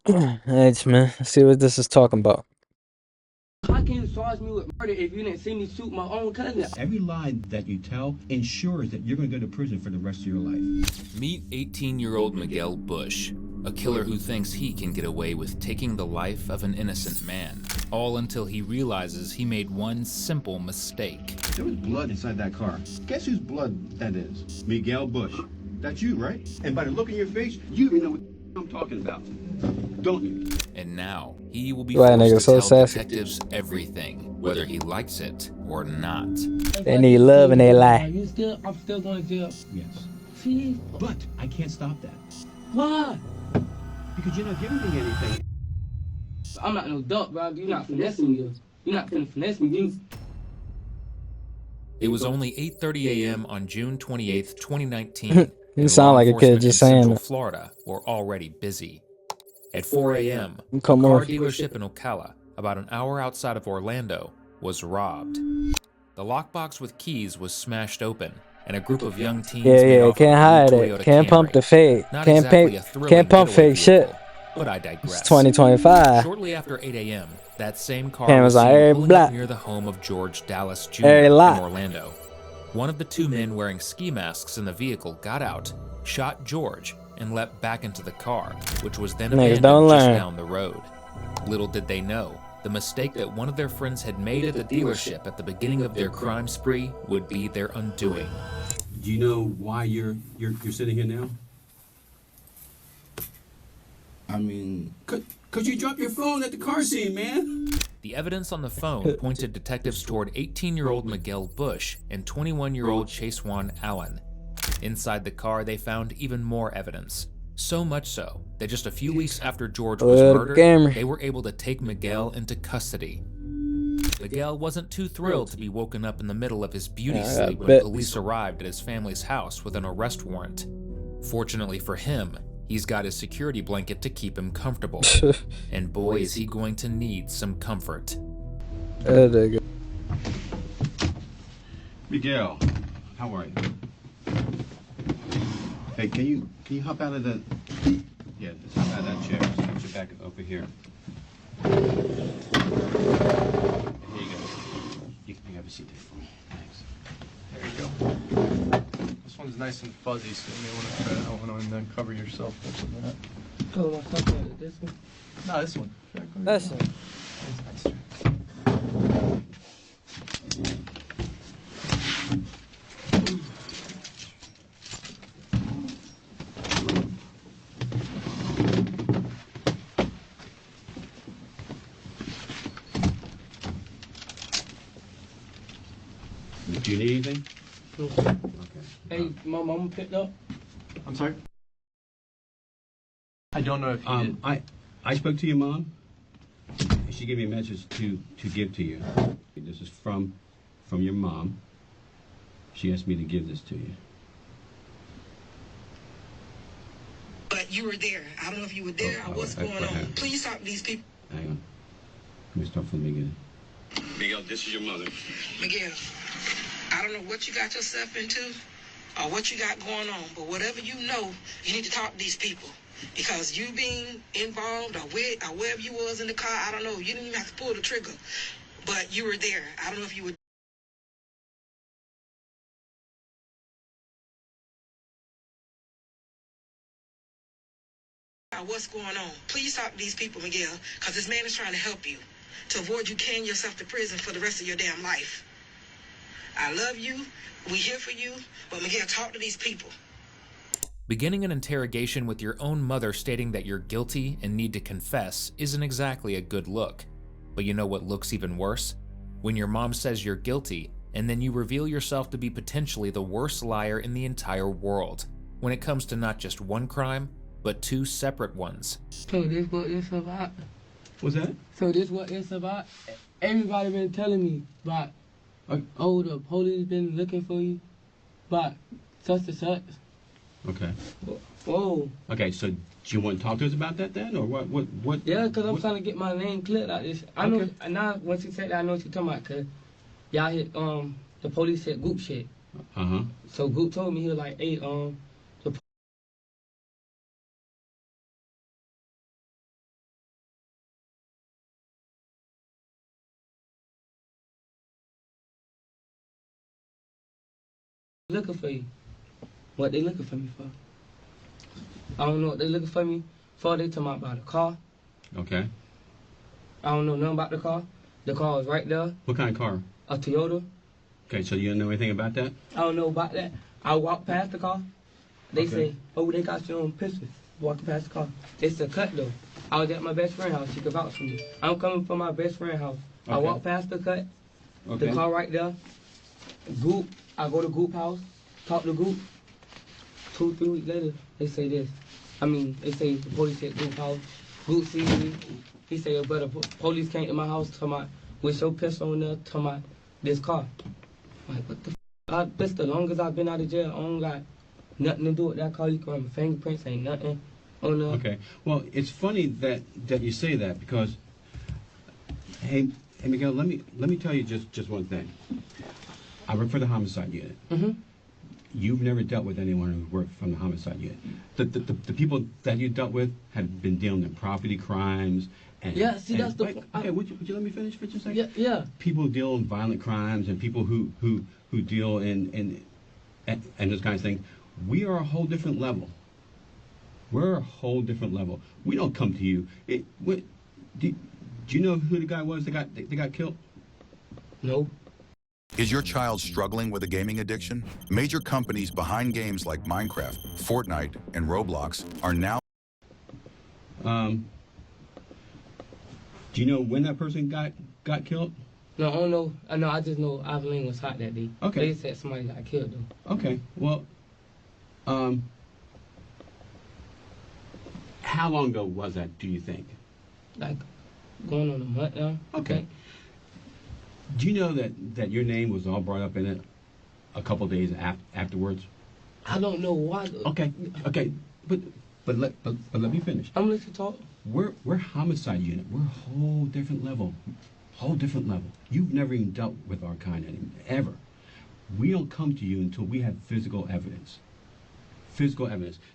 Thanks, man. Let's see what this is talking about. How can you charge me with murder if you didn't see me shoot my own cousin? Every lie that you tell ensures that you're going to go to prison for the rest of your life. Meet 18-year-old Miguel Bush, a killer who thinks he can get away with taking the life of an innocent man, all until he realizes he made one simple mistake. There was blood inside that car. Guess whose blood that is? Miguel Bush. That's you, right? And by the look in your face, you even know what I'm talking about. Don't you? And now, he will be Why, nigga, forced to so tell sassy. detectives everything, whether he likes it or not. They need love and they lie. I'm still going to jail. Yes. See? But I can't stop that. Why? Because you're not giving me anything. I'm not no duck, bro. You're not finessing me. You're not finna finesse me. It was only 8:30 a.m. on June 28th, 2019. You and sound law like a kid enforcement just in saying Central that. Florida were already busy. At 4 a.m., a Come car on. dealership in Ocala, about an hour outside of Orlando, was robbed. The lockbox with keys was smashed open, and a group of young teens made Yeah, off can't with a hide blue it. Toyota Can't pump Camry. the fake. Not Can't exactly pay, a thrilling can't pump getaway fake shit. vehicle, but I digress. It's 2025. Shortly after 8 a.m., that same car Cameras was on seen every pulling block. up near the home of George Dallas Jr. Every in lot. Orlando. One of the two men wearing ski masks in the vehicle got out, shot George, and leapt back into the car, which was then Niggas abandoned don't just learn. down the road. Little did they know, the mistake that one of their friends had made at the dealership at the beginning of their crime spree would be their undoing. Do you know why you're sitting here now? I mean, Cause you dropped your phone at the car scene, man. The evidence on the phone pointed detectives toward 18-year-old Miguel Bush and 21-year-old Chasewan Allen. Inside the car, they found even more evidence. So much so that just a few weeks after George was murdered, they were able to take Miguel into custody. Miguel wasn't too thrilled to be woken up in the middle of his beauty sleep when police arrived at his family's house with an arrest warrant. Fortunately for him, he's got his security blanket to keep him comfortable. And boy, is he going to need some comfort. Miguel, how are you? Hey, can you hop out of the? Yeah, just hop out of that chair. Just put your back over here. Here you go. You can have a seat there for me. Thanks. There you go. This one's nice and fuzzy, so you may want to try that one and then cover yourself with some of that. Color my stuff out. This one. No, this one. Try to cover That's yourself. That's nice. Do you need anything? Okay. Hey, my mama picked up. I'm sorry? I don't know if you did. I spoke to your mom. She gave me a message to give to you. This is from your mom. She asked me to give this to you. But you were there. I don't know if you were there or what's going on. Please talk to these people. Hang on. Let me start from the beginning. Miguel, this is your mother. Miguel, I don't know what you got yourself into or what you got going on, but whatever you know, you need to talk to these people. Because you being involved or wherever you was in the car, I don't know. You didn't even have to pull the trigger. But you were there. I don't know if you were what's going on. Please talk to these people, Miguel, because this man is trying to help you to avoid you carrying yourself to prison for the rest of your damn life. I love you. We here for you. But Miguel, talk to these people. Beginning an interrogation with your own mother stating that you're guilty and need to confess isn't exactly a good look. But you know what looks even worse? When your mom says you're guilty, and then you reveal yourself to be potentially the worst liar in the entire world, when it comes to not just one crime, but two separate ones. So this what it's about. What's that? So this what it's about. Everybody been telling me about, oh, the police been looking for you, about such and such. Okay. Whoa. Okay, so do you want to talk to us about that then, or what? Yeah, because I'm trying to get my name cleared like this. I know, Okay. and now once you said that, I know what you're talking about, because y'all hit, the police said Goop shit. Uh-huh. So Goop told me, he was like, hey, Looking for you. What they looking for me for? I don't know what they looking for me for. They talking about a car. Okay. I don't know nothing about the car. The car was right there. What kind of car? A Toyota. Okay, so you don't know anything about that? I don't know about that. I walked past the car. They Okay. say, oh, they got your own pictures. Walking past the car. It's a cut though. I was at my best friend's house. She could vouch for me. I'm coming from my best friend's house. I Okay. walk past the cut. Okay. The car right there. Goop. I go to Goop house. Talk to Goop. 2-3 weeks later, they say this. They say the police at Goop house. Goop see me. He say, but the police came to my house to my with your pistol on there to my this car. I'm like, what the f? This the longest I've been out of jail. I don't got nothing to do with that car. You can run my fingerprints, ain't nothing on there. Okay. Well, it's funny that you say that because, hey Miguel, let me tell you just one thing. I work for the homicide unit. Mm-hmm. You've never dealt with anyone who worked from the homicide unit. The people that you dealt with have been dealing in property crimes. And, Yeah, see, that's the wait, point. Okay, would you let me finish for just a second? Yeah. People who deal in violent crimes and people who deal in this kind of thing. We are a whole different level. We're a whole different level. We don't come to you. Do you know who the guy was that got killed? No. Is your child struggling with a gaming addiction? Major companies behind games like Minecraft, Fortnite, and Roblox are now... Do you know when that person got killed? No, I don't know. I just know Aveline was hot that day. Okay. They said somebody got killed though. Okay, well, how long ago was that, do you think? Like going on a month now. Okay. Do you know that your name was all brought up in it a couple days afterwards? I don't know why. Okay, but let me finish. I'm gonna let you talk. We're homicide unit. We're a whole different level. You've never even dealt with our kind ever. We don't come to you until we have physical evidence.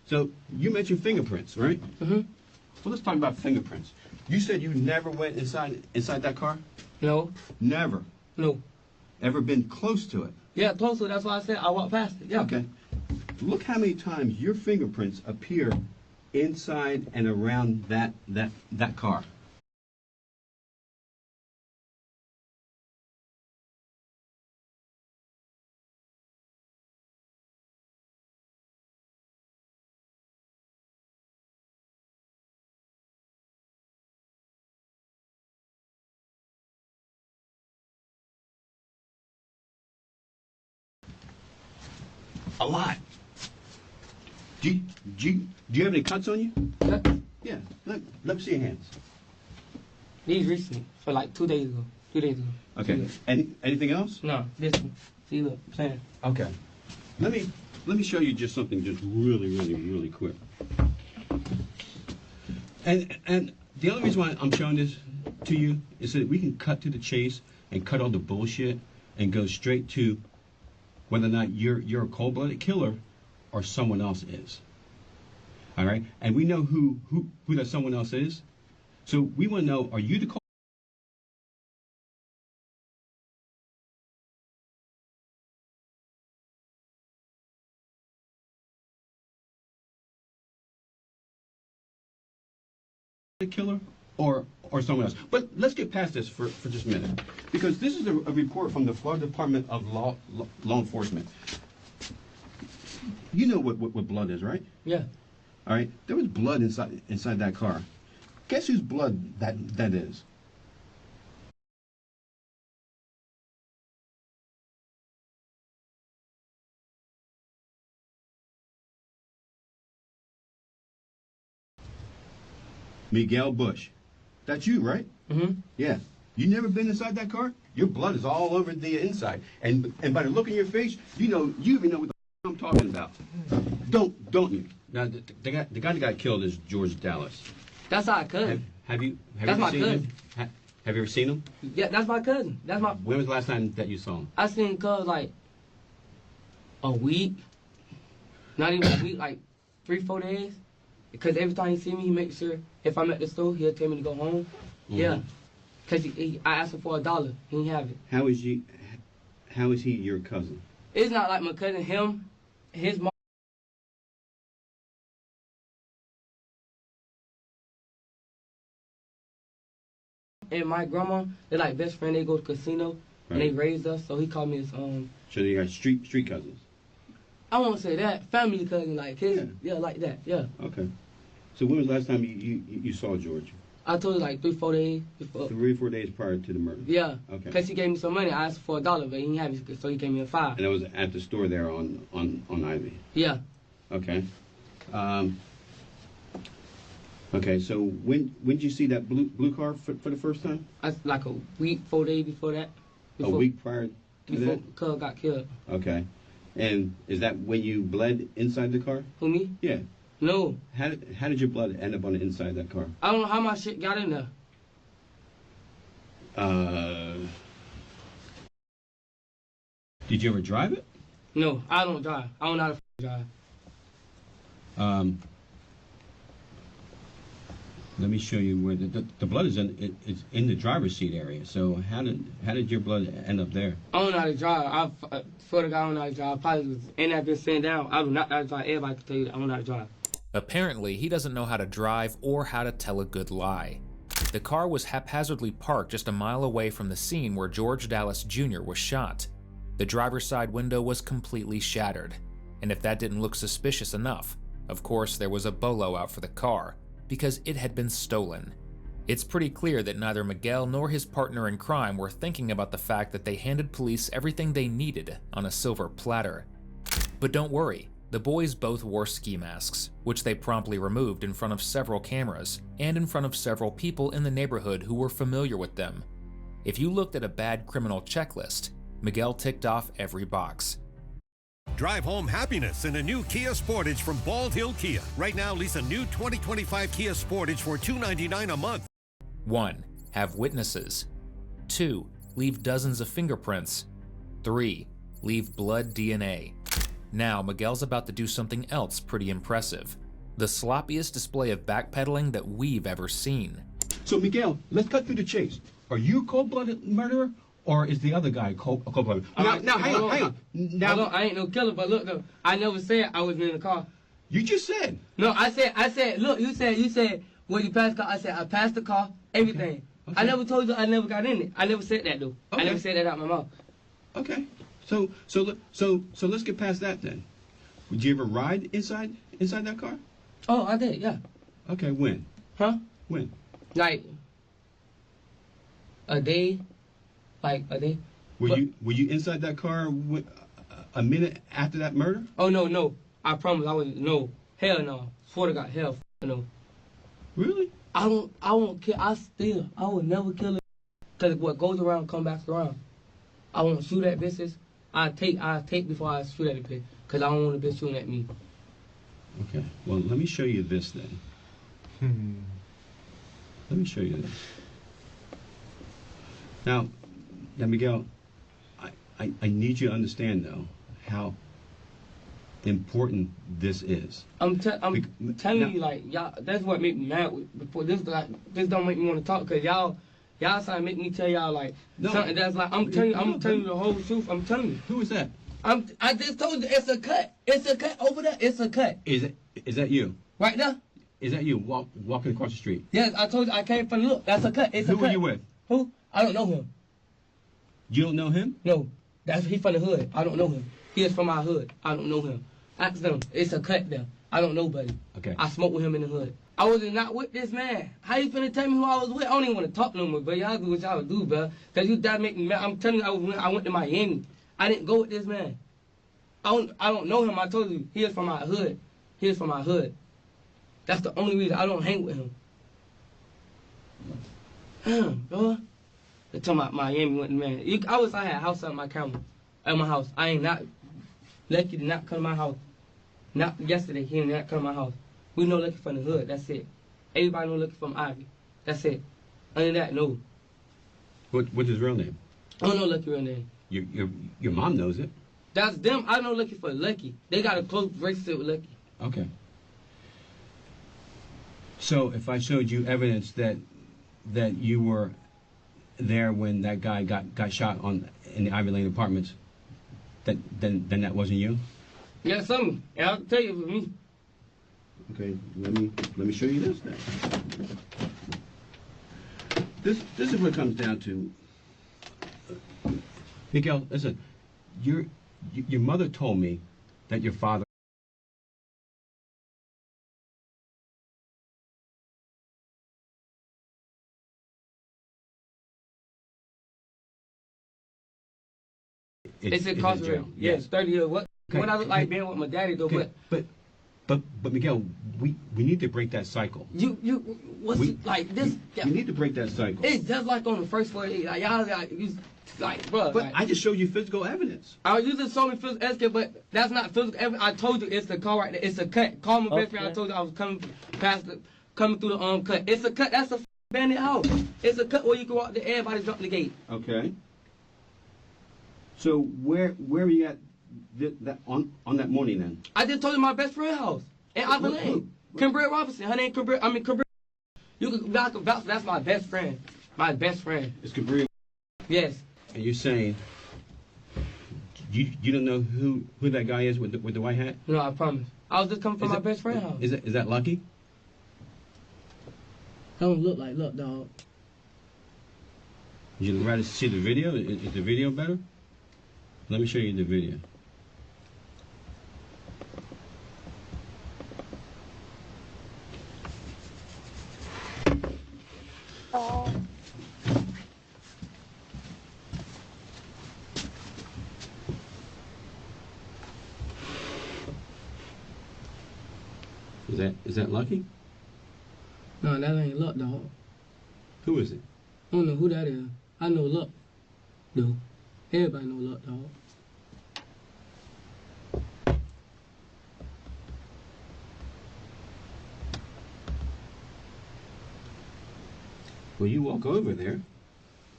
So you mentioned fingerprints, right? Mm-hmm. Well, let's talk about fingerprints. You said you never went inside that car? No. Never. No. Ever been close to it? Yeah, closer. That's why I said I walked past it. Yeah. Okay. Look how many times your fingerprints appear inside and around that car. A lot. Do you have any cuts on you? Cut. Yeah. Let me see your hands. These recently, for like 2 days ago. 2 days ago. Okay. Anything else? No, this one. See, look, playing. Okay. Let me show you just something just really quick. And the only reason why I'm showing this to you is so that we can cut to the chase and cut all the bullshit and go straight to whether or not you're a cold-blooded killer or someone else is. All right? And we know who that someone else is. So we want to know, are you the cold killer or someone else? But let's get past this for just a minute, because this is a report from the Florida Department of Law Enforcement. You know what blood is, right? Yeah. All right. There was blood inside that car. Guess whose blood that is? Miguel Bush. That's you, right? Mm-hmm. Yeah. You never been inside that car? Your blood is all over the inside. And by the look in your face, you even know what the I'm talking about. Don't you? Now, the guy that got killed is George Dallas. That's our cousin. Have you That's ever my seen cousin. him? Have you ever seen him? Yeah, that's my cousin. That's my. When was the last time that you saw him? I seen cuz like a week. Not even a week, like 3-4 days. Because every time he see me, he makes sure if I'm at the store, he'll tell me to go home. Mm-hmm. Yeah. Because I asked him for $1. He didn't have it. How is he your cousin? It's not like my cousin, his mom. And my grandma, they're like best friend. They go to casino, and they raised us. So he called me his So you got street cousins. I won't say that family cousin, like his, yeah, like that, yeah. Okay. So when was the last time you saw George? I told you like 3-4 days before. 3 or 4 days prior to the murder. Yeah. Okay. Cause he gave me some money. I asked for $1, but he didn't have it, so he gave me a $5. And that was at the store there on Ivy. Yeah. Okay. Okay. So when did you see that blue car for the first time? I like a week, 4 days before that. A week prior to before that. Cub got killed. Okay. And is that when you bled inside the car? Who, me? Yeah. No. How did your blood end up on the inside of that car? I don't know how my shit got in there. Did you ever drive it? No, I don't drive. I don't know how to drive. Let me show you where the blood is it's in the driver's seat area. So how did your blood end up there? I don't know how to drive. I swear to God, I don't know how to drive. I probably was in that bitch sitting down. I do not know how to drive. Everybody can tell you that I don't know how to drive. Apparently, he doesn't know how to drive or how to tell a good lie. The car was haphazardly parked just a mile away from the scene where George Dallas Jr. was shot. The driver's side window was completely shattered. And if that didn't look suspicious enough, of course there was a bolo out for the car, because it had been stolen. It's pretty clear that neither Miguel nor his partner in crime were thinking about the fact that they handed police everything they needed on a silver platter. But don't worry, the boys both wore ski masks, which they promptly removed in front of several cameras and in front of several people in the neighborhood who were familiar with them. If you looked at a bad criminal checklist, Miguel ticked off every box. Drive home happiness in a new Kia Sportage from Bald Hill Kia. Right now, lease a new 2025 Kia Sportage for $299 a month. 1. Have witnesses. 2. Leave dozens of fingerprints. 3. Leave blood DNA. Now, Miguel's about to do something else pretty impressive. The sloppiest display of backpedaling that we've ever seen. So Miguel, let's cut through the chase. Are you a cold-blooded murderer? Or is the other guy cold-blooded? Now, hang on. Now, I ain't no killer, but look, though, I never said I was in the car. You just said. No, I said, look, you said, when you passed the car, I said, I passed the car, everything. Okay. I never told you I never got in it. I never said that, though. Okay. I never said that out my mouth. Okay. So let's get past that then. Would you ever ride inside that car? Oh, I did, yeah. Okay, when? Huh? When? Like, a day. Like a day. Were you inside that car a minute after that murder? Oh no! I promise I wasn't. No, hell no. Swear to God, hell no. Really? I won't kill. I will never kill it. Cause what goes around come back around. I won't shoot at bitches. I take before I shoot at a bitch. Cause I don't want a bitch shooting at me. Okay. Well, let me show you this then. Let me show you this. Now, Miguel, I need you to understand, though, how important this is. I'm telling you, like, y'all, that's what made me mad before. This don't make me want to talk, because y'all trying to make me tell y'all, like, something that's like, I'm telling you the whole truth. I'm telling you. Who is that? I just told you, it's a cut. It's a cut over there. It's a cut. Is that you? Right there? Is that you walking across the street? Yes, I told you, I came from the look. That's a cut. It's a cut. Who are you with? Who? I don't know him. You don't know him? No. He from the hood. I don't know him. He is from our hood. I don't know him. Ask them. It's a cut there. I don't know nobody. Okay. I smoked with him in the hood. I was not with this man. How you finna tell me who I was with? I don't even want to talk no more, but y'all do what y'all do, bro. Cause you that make me mad. I'm telling you, I went to Miami. I didn't go with this man. I don't know him. I told you, he is from our hood. He is from our hood. That's the only reason I don't hang with him. Damn, bro. They're talking about Miami with the man. I had a house on my camera. At my house. I ain't not. Lucky did not come to my house. Not yesterday, he did not come to my house. We know Lucky from the hood. That's it. Everybody know Lucky from Ivy. That's it. Other than that, no. What's his real name? I don't know Lucky real name. Your mom knows it. That's them. I know Lucky for Lucky. They got a close relationship with Lucky. Okay. So if I showed you evidence that you were there when that guy got shot in the Ivy Lane Apartments, then that wasn't you? Yeah, something. And I'll tell you it was me. Okay, let me show you this then. This is what it comes down to. Miguel, listen, your mother told me that your father. It's is in incarcerated. jail. Yes, 30 years. What Okay, I look like okay. being with my daddy though, Okay, but Miguel, we need to break that cycle. what's We- it, like this? We need to break that cycle. It's just like on the first 48. Like y'all like bro. But like, I just showed you physical evidence. I was using so many physical escape, but that's not physical evidence. I told you it's the car right there. It's a cut. Call my best friend. I Okay. told you I was coming through the cut. It's a cut. That's a bandit house. It's a cut where you can walk there. Everybody jump the gate. Okay. So where were you at that on that morning then? I just told you my best friend house in Ivor Lane. Kimberly Robinson. Her name Kimberly. You can vouch for that's my best friend. My best friend. It's Cabrillo. Yes. And you're saying you don't know who that guy is with the white hat? No, I promise. I was just coming from my best friend house. Is that Lucky? I don't look dog. Would you rather see the video? Is the video better? Let me show you the video. Is that Lucky? No, that ain't Luck, dog. Who is it? I don't know who that is. I know Luck, dude. Everybody know Luck, dog. Well, you walk over there.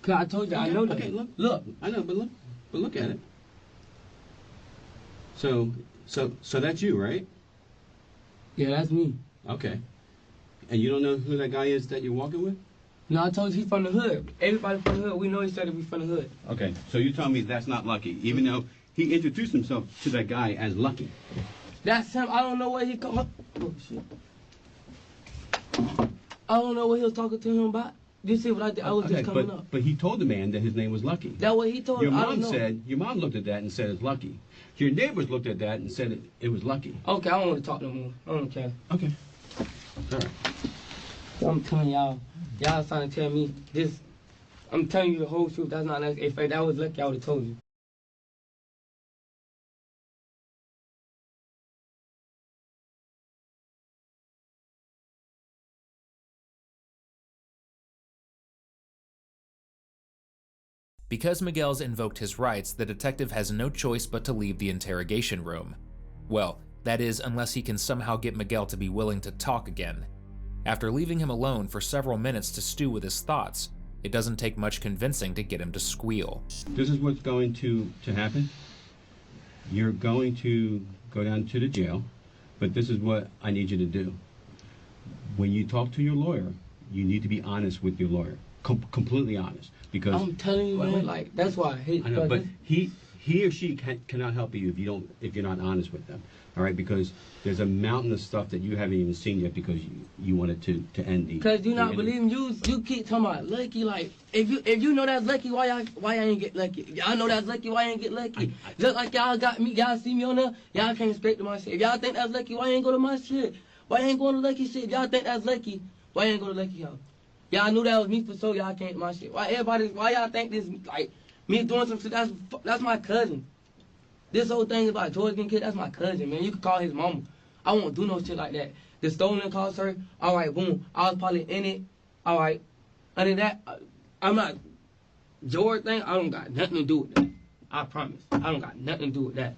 Cause I told you I know that. Okay, look. I know, but look at it. So that's you, right? Yeah, that's me. Okay. And you don't know who that guy is that you're walking with? No, I told you he's from the hood. Everybody from the hood. We know each other. We from the hood. Okay. So you telling me that's not Lucky, even though he introduced himself to that guy as Lucky. That's him. I don't know what he come. Oh shit. I don't know what he was talking to him about. You see what I did? I was just coming up. But he told the man that his name was Lucky. That what he told Your me. I mom don't know. said your mom looked at that and said it's Lucky. Your neighbors looked at that and said it was Lucky. Okay, I don't want to talk no more. I don't care. Okay. All right. I'm telling y'all trying to tell me this. I'm telling you the whole truth. That's not nice. If that was Lucky, I would have told you. Because Miguel's invoked his rights, the detective has no choice but to leave the interrogation room. Well, that is, unless he can somehow get Miguel to be willing to talk again. After leaving him alone for several minutes to stew with his thoughts, it doesn't take much convincing to get him to squeal. This is what's going to happen. You're going to go down to the jail, but this is what I need you to do. When you talk to your lawyer, you need to be honest with your lawyer. Completely honest. Because I'm telling you, man, like, that's why I hate. I know, but he or she cannot help you if you're not honest with them. All right, because there's a mountain of stuff that you haven't even seen yet because you wanted to end the. Cause you not the believing you keep talking about Lucky. Like if you know that's Lucky, why I ain't get Lucky? Y'all know that's Lucky, why I ain't get Lucky? Just like y'all got me, y'all see me on there, y'all came straight to my shit. If y'all think that's Lucky, why ain't go to my shit? Why ain't going to Lucky shit? If y'all think that's Lucky, why ain't go to Lucky house? Y'all knew that was me for sure. Y'all came to my shit. Why y'all think this like me doing some shit? That's my cousin. This whole thing about George getting killed, that's my cousin, man. You can call his mama. I won't do no shit like that. The stolen cost her, all right, boom. I was probably in it, all right. Other than that, I'm not. George thing, I don't got nothing to do with that. I promise. I don't got nothing to do with that.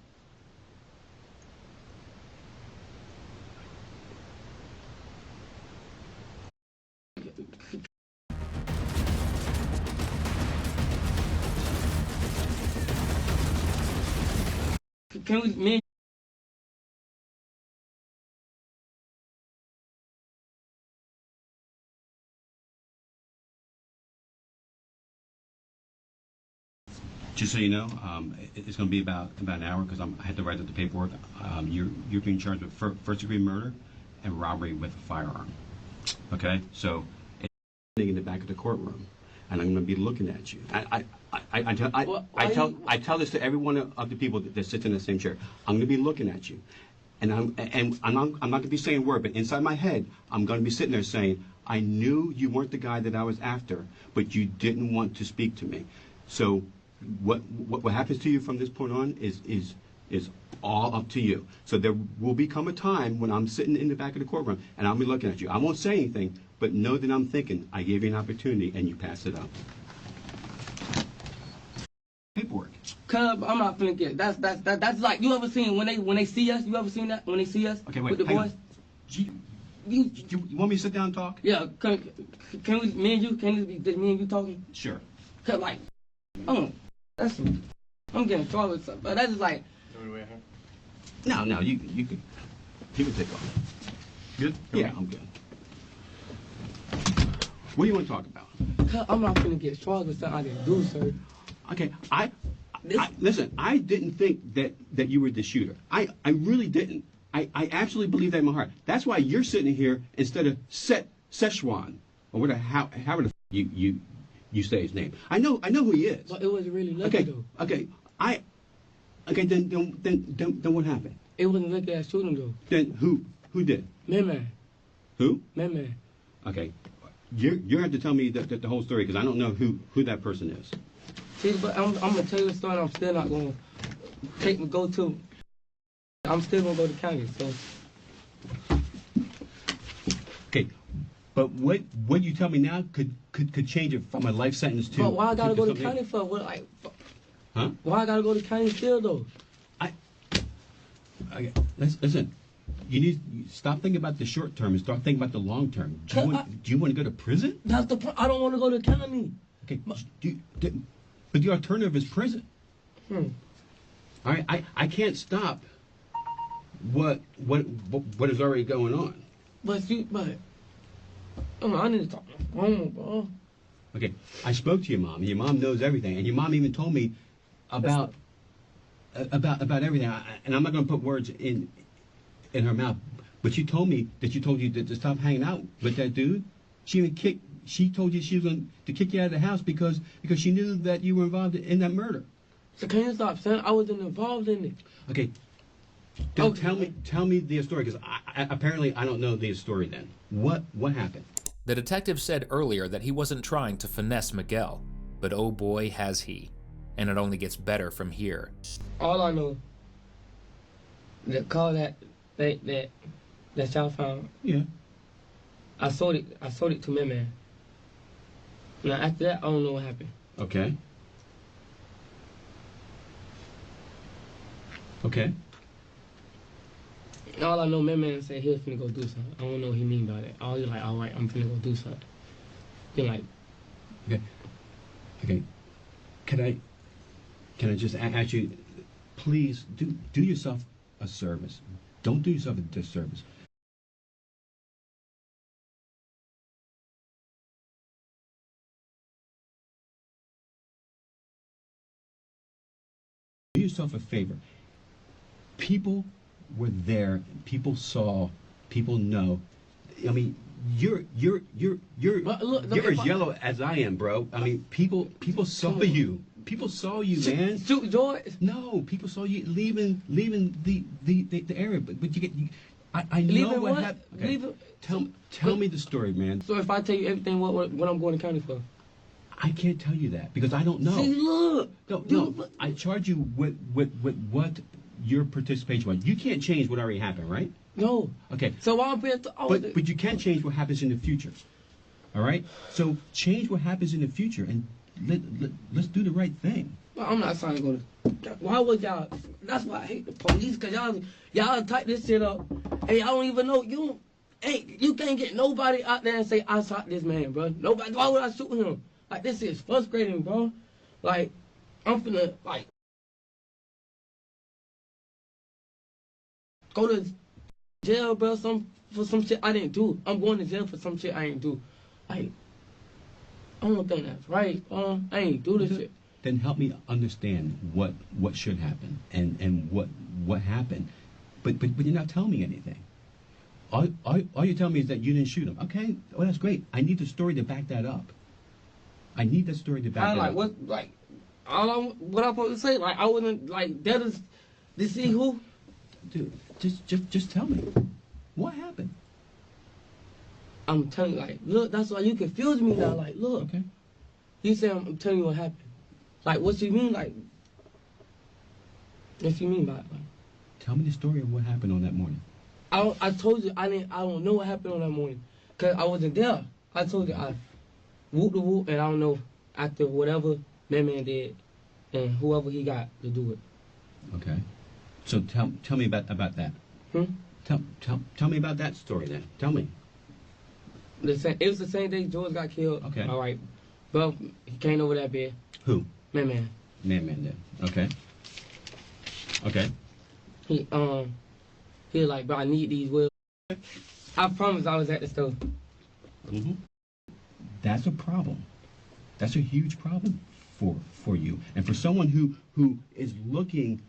Can we, me Just so you know, it's going to be about an hour because I had to write up the paperwork. You're being charged with first-degree murder and robbery with a firearm. Okay, so in the back of the courtroom, and I'm going to be looking at you. I tell this to every one of the people that sits in the same chair. I'm going to be looking at you, and I'm not going to be saying a word, but inside my head, I'm going to be sitting there saying, I knew you weren't the guy that I was after, but you didn't want to speak to me. So what happens to you from this point on is all up to you. So there will become a time when I'm sitting in the back of the courtroom and I'll be looking at you. I won't say anything, but know that I'm thinking I gave you an opportunity and you passed it up. Paperwork. Cub, I'm not finna get that's like, you ever seen when they see us? You ever seen that when they see us? Okay, wait, with the boys? You want me to sit down and talk? Yeah, can we, me and you, can it be me and you talking? Sure. Cause like, I'm getting trouble with something, but that's just like. No, you can take off. Good? Yeah, I'm good. What do you want to talk about? Cause I'm not finna get charged with something I didn't do, sir. Okay, listen, I didn't think that you were the shooter. I really didn't. I absolutely believe that in my heart. That's why you're sitting here instead of Szechuan, or whatever, however the you say his name. I know who he is. But it was really lucky though. Okay, then what happened? It wasn't lucky I shooting though. Then who did? Man. Who? Man. Okay, you have to tell me the whole story because I don't know who that person is. See, but I'm gonna tell you the story. And I'm still not gonna I'm still gonna go to county. So. Okay, but what you tell me now could change it from a life sentence to. But why I gotta go to something. county for? What like? Huh? Why I gotta go to county still though? Okay, listen. You need to stop thinking about the short term and start thinking about the long term. Do you want to go to prison? That's the point. I don't want to go to county. Okay, but the alternative is prison. All right, I can't stop what is already going on. But I need to talk to my phone, bro. Okay, I spoke to your mom. Your mom knows everything, and your mom even told me about everything. And I'm not going to put words in her mouth, but she told me that she told you to stop hanging out with that dude. She told you she was going to kick you out of the house because she knew that you were involved in that murder. So can you stop saying I wasn't involved in it? Okay. Then tell me the story because apparently I don't know the story. Then what happened? The detective said earlier that he wasn't trying to finesse Miguel, but oh boy has he. And it only gets better from here. All I know, the car that y'all found. Yeah. I sold it to Man. Now after that, I don't know what happened. Okay. Okay. All I know, Man said he was finna go do something. I don't know what he mean by that. All he like, all right, I'm finna go do something. He like. Okay. Can I just ask you, please do yourself a service. Don't do yourself a disservice. Do yourself a favor. People were there. People saw. People know. I mean, you're as yellow as I am, bro. I mean, people saw you. People saw you, man. Shoot, George. No, people saw you leaving the area. But I know what happened. Okay. Tell me the story, man. So if I tell you everything, what I'm going to county for? I can't tell you that because I don't know. See, look. No. I charge you with what your participation was. You can't change what already happened, right? No. Okay. So why I'm paying? But you can change what happens in the future. All right. So change what happens in the future and let's do the right thing. Well, I'm not trying to go to. Why would y'all? That's why I hate the police, cause y'all type this shit up, and y'all don't even know you can't get nobody out there and say I shot this man, bro. Nobody. Why would I shoot him? Like this is frustrating, bro. Like I'm finna like go to jail, bro. For some shit I didn't do. I'm going to jail for some shit I ain't do. Like I don't think that's right, I ain't do this shit. then help me understand what should happen and what happened. But you're not telling me anything. All you're telling me is that you didn't shoot him. Okay, well that's great. I need the story to back that up. I need that story to back that like up. what like what I'm supposed to say? Like I wouldn't like that is to see who? Dude, just tell me. What happened? I'm telling you, like, look, that's why you confuse me now. Like, look. Okay. You say I'm telling you what happened. Like, what you mean? Like, what you mean by it? Like, Tell me the story of what happened on that morning. I told you I don't know what happened on that morning, cause I wasn't there. I told you I whoop the whoop, and I don't know after whatever man did, and whoever he got to do it. Okay. So tell me about that. Tell me about that story then. Tell me. It was the same day George got killed. Okay. All right. Well, he came over that bed. Who? Man. Man did. Okay. Okay. He was like, bro, I need these wheels. I promise I was at the store. Mm-hmm. That's a problem. That's a huge problem for you and for someone who is looking.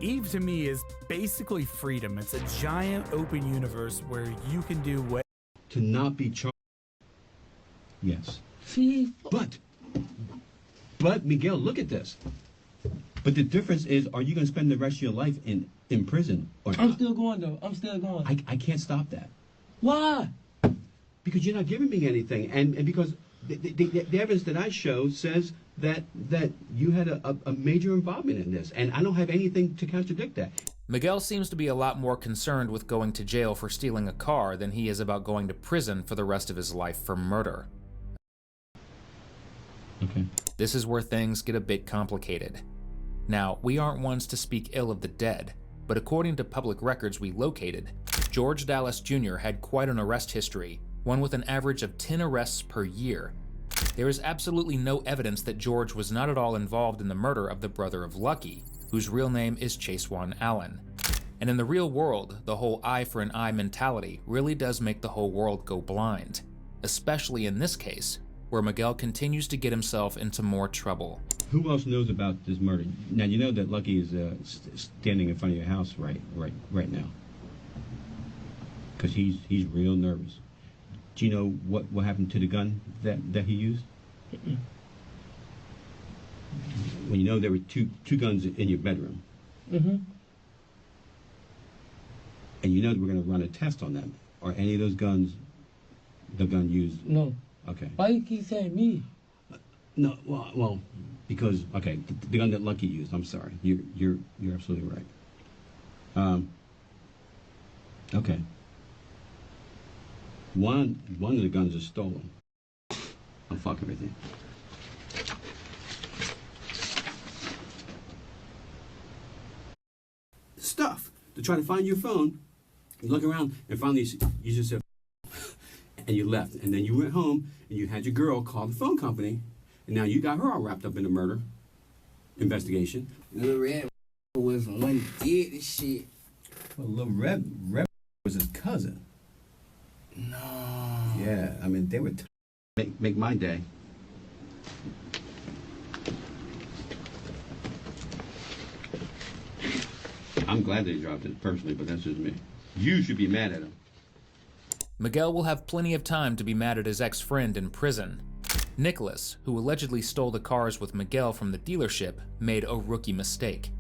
Eve to me is basically freedom. It's a giant open universe where you can do what To not be charged. Yes. See? But Miguel, look at this. But the difference is, are you going to spend the rest of your life in prison or not? I'm still going though. I'm still going. I can't stop that. Why? Because you're not giving me anything, and because the evidence that I show says that you had a major involvement in this, and I don't have anything to contradict that. Miguel seems to be a lot more concerned with going to jail for stealing a car than he is about going to prison for the rest of his life for murder. Okay. This is where things get a bit complicated. Now, we aren't ones to speak ill of the dead, but according to public records we located, George Dallas Jr. had quite an arrest history, one with an average of 10 arrests per year. There is absolutely no evidence that George was not at all involved in the murder of the brother of Lucky, whose real name is Chasewan Allen. And in the real world, the whole eye for an eye mentality really does make the whole world go blind, especially in this case, where Miguel continues to get himself into more trouble. Who else knows about this murder? Now you know that Lucky is standing in front of your house right now, because he's real nervous. Do you know what happened to the gun that he used? Well, you know there were two guns in your bedroom. Mm-hmm. And you know that we're going to run a test on them. Are any of those guns the gun used? No. Okay. Why you keep saying me? No. Well, because okay, the gun that Lucky used. I'm sorry. You're absolutely right. Okay. One of the guns is stolen. Oh, fuck everything. Stuff to try to find your phone. You look around and finally you just said, and you left. And then you went home and you had your girl call the phone company, and now you got her all wrapped up in the murder investigation. Lil Red was the one that did this shit. Well, Lil Red was his cousin. No. Yeah, I mean they would make my day. I'm glad they dropped it personally, but that's just me. You should be mad at him. Miguel will have plenty of time to be mad at his ex-friend in prison. Nicholas, who allegedly stole the cars with Miguel from the dealership, made a rookie mistake.